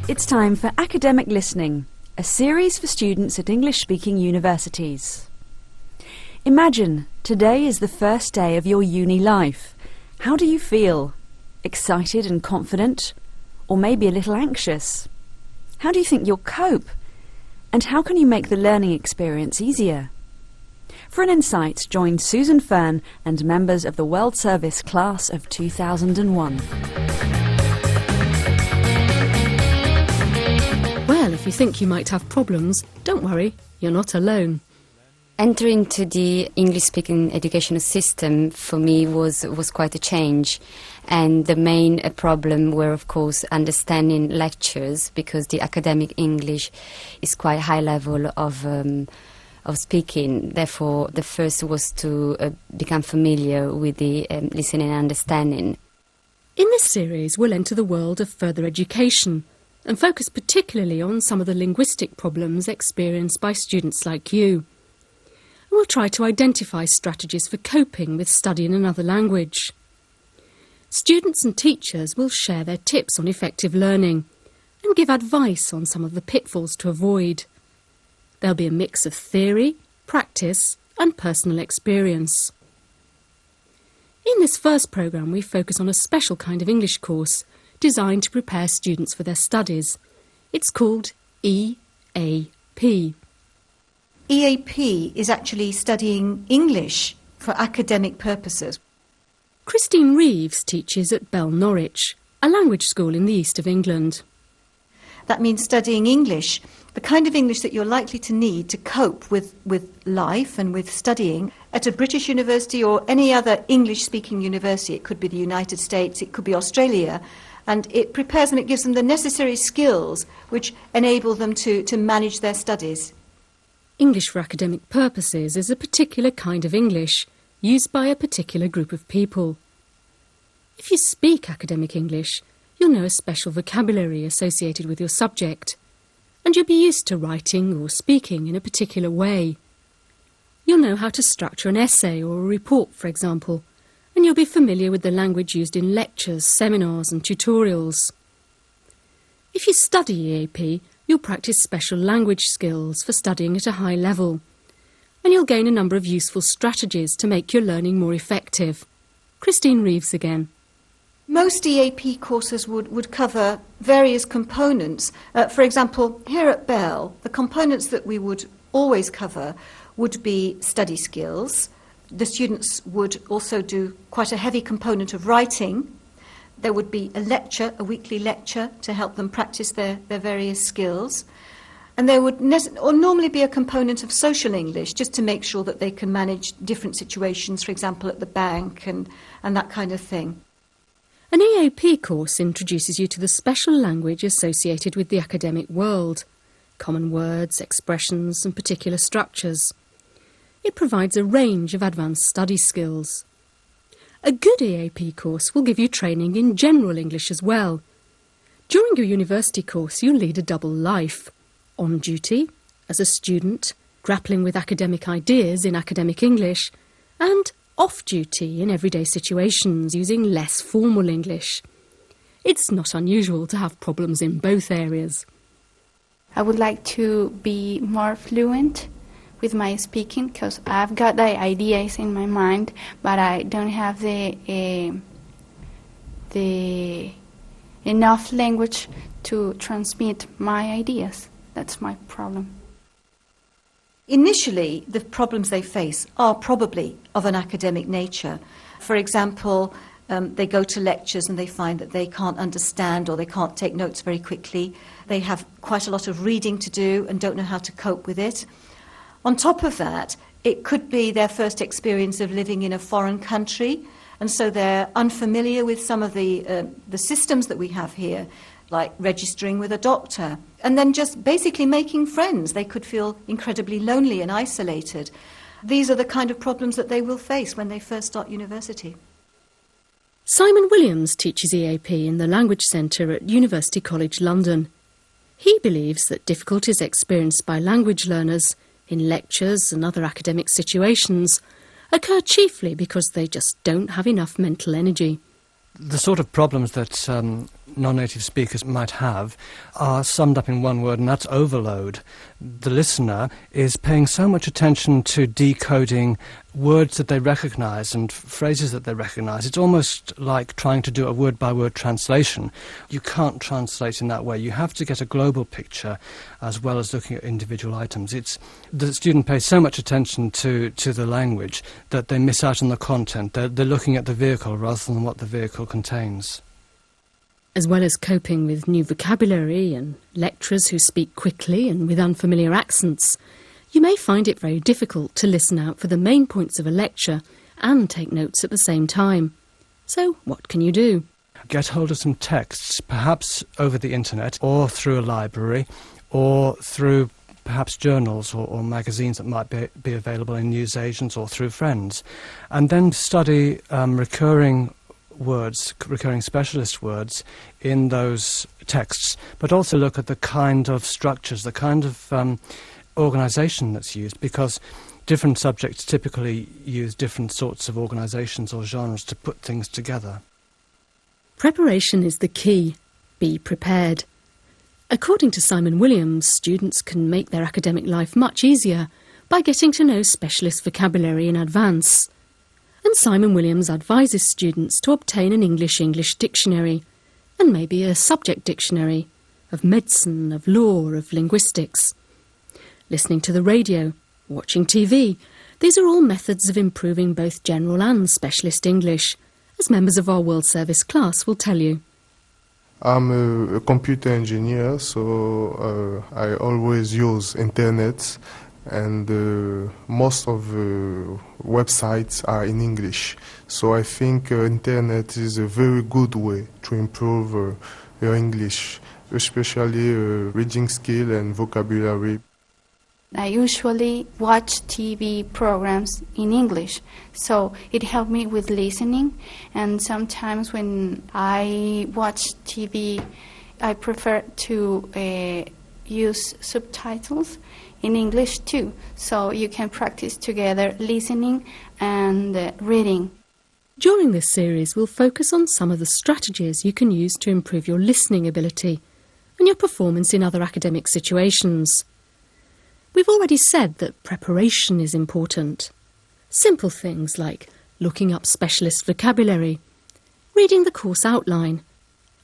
It's time for Academic Listening, a series for students at English-speaking universities. Imagine today is the first day of your uni life. How do you feel? Excited and confident? Or maybe a little anxious? How do you think you'll cope? And how can you make the learning experience easier? For an insight, join Susan Fern and members of the World Service class of 2001. Well, if you think you might have problems, don't worry, you're not alone. Entering into the English-speaking educational system for me was quite a change, and the main problem were, of course, understanding lectures, because the academic English is quite high level of speaking. Therefore, the first was to become familiar with the listening and understanding. In this series, we'll enter the world of further education and focus particularly on some of the linguistic problems experienced by students like you. We'll try to identify strategies for coping with studying another language. Students and teachers will share their tips on effective learning and give advice on some of the pitfalls to avoid. There'll be a mix of theory, practice and personal experience. In this first programme, we focus on a special kind of English course designed to prepare students for their studies. It's called EAP. EAP is actually studying English for academic purposes. Christine Reeves teaches at Bell Norwich, a language school in the east of England. That means studying English, the kind of English that you're likely to need to cope with life and with studying at a British university or any other English-speaking university. It could be the United States, it could be Australia, and it prepares them, it gives them the necessary skills which enable them to manage their studies. English for academic purposes is a particular kind of English used by a particular group of people. If you speak academic English, you'll know a special vocabulary associated with your subject, and you'll be used to writing or speaking in a particular way. You'll know how to structure an essay or a report, for example, and you'll be familiar with the language used in lectures, seminars and tutorials. If you study EAP, you'll practice special language skills for studying at a high level, and you'll gain a number of useful strategies to make your learning more effective. Christine Reeves again. Most EAP courses would cover various components. For example, here at Bell, the components that we would always cover would be study skills. The students would also do quite a heavy component of writing. There would be a lecture, a weekly lecture, to help them practice their various skills. And there would normally be a component of social English, just to make sure that they can manage different situations, for example, at the bank and that kind of thing. An EAP course introduces you to the special language associated with the academic world, common words, expressions and particular structures. It provides a range of advanced study skills. A good EAP course will give you training in general English as well. During your university course, you'll lead a double life: on duty, as a student, grappling with academic ideas in academic English, and off duty in everyday situations using less formal English. It's not unusual to have problems in both areas. I would like to be more fluent with my speaking, because I've got the ideas in my mind, but I don't have the enough language to transmit my ideas. That's my problem. Initially, the problems they face are probably of an academic nature. For example, they go to lectures and they find that they can't understand or they can't take notes very quickly. They have quite a lot of reading to do and don't know how to cope with it. On top of that, it could be their first experience of living in a foreign country, and so they're unfamiliar with some of the systems that we have here, like registering with a doctor, and then just basically making friends. They could feel incredibly lonely and isolated. These are the kind of problems that they will face when they first start university. Simon Williams teaches EAP in the Language Centre at University College London. He believes that difficulties experienced by language learners in lectures and other academic situations occur chiefly because they just don't have enough mental energy. The sort of problems that non-native speakers might have are summed up in one word, and that's overload. The listener is paying so much attention to decoding words that they recognise and phrases that they recognise. It's almost like trying to do a word-by-word translation. You can't translate in that way. You have to get a global picture as well as looking at individual items. The student pays so much attention to the language that they miss out on the content. They're looking at the vehicle rather than what the vehicle contains. As well as coping with new vocabulary and lecturers who speak quickly and with unfamiliar accents, you may find it very difficult to listen out for the main points of a lecture and take notes at the same time. So what can you do? Get hold of some texts, perhaps over the internet or through a library or through perhaps journals or magazines that might be available in newsagents or through friends, and then study recurring words, recurring specialist words in those texts, but also look at the kind of structures, the kind of organisation that's used, because different subjects typically use different sorts of organisations or genres to put things together. Preparation is the key. Be prepared. According to Simon Williams, students can make their academic life much easier by getting to know specialist vocabulary in advance. And Simon Williams advises students to obtain an English dictionary, and maybe a subject dictionary of medicine, of law, of linguistics. Listening to the radio, watching TV, these are all methods of improving both general and specialist English, as members of our World Service class will tell you. I'm a computer engineer, so I always use internet, and most of the websites are in English. So I think internet is a very good way to improve your English, especially reading skill and vocabulary. I usually watch TV programs in English, so it helped me with listening. And sometimes when I watch TV, I prefer to use subtitles in English too, so you can practice together listening and reading. During this series, we'll focus on some of the strategies you can use to improve your listening ability and your performance in other academic situations. We've already said that preparation is important. Simple things like looking up specialist vocabulary, reading the course outline,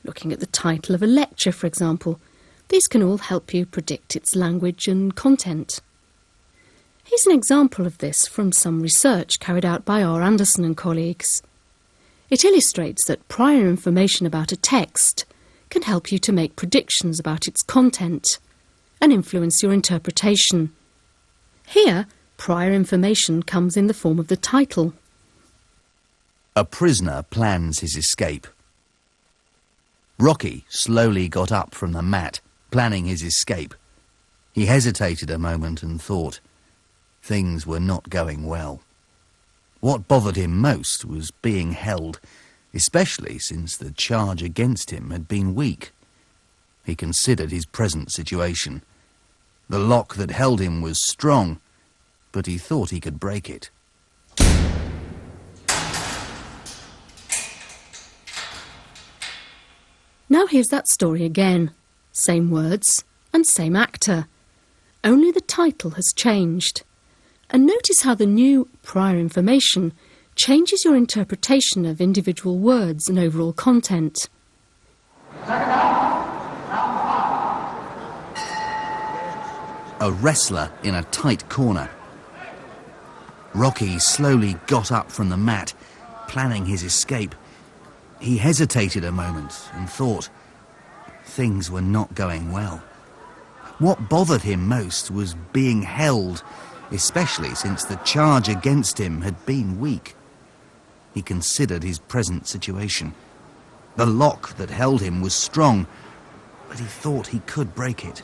looking at the title of a lecture, for example. These can all help you predict its language and content. Here's an example of this from some research carried out by R. Anderson and colleagues. It illustrates that prior information about a text can help you to make predictions about its content and influence your interpretation. Here, prior information comes in the form of the title. A prisoner plans his escape. Rocky slowly got up from the mat, planning his escape. He hesitated a moment and thought. Things were not going well. What bothered him most was being held, especially since the charge against him had been weak. He considered his present situation. The lock that held him was strong, but he thought he could break it. Now here's that story again. Same words and same actor. Only the title has changed. And notice how the new prior information changes your interpretation of individual words and overall content. A wrestler in a tight corner. Rocky slowly got up from the mat, planning his escape. He hesitated a moment and thought. Things were not going well. What bothered him most was being held, especially since the charge against him had been weak. He considered his present situation. The lock that held him was strong, but he thought he could break it.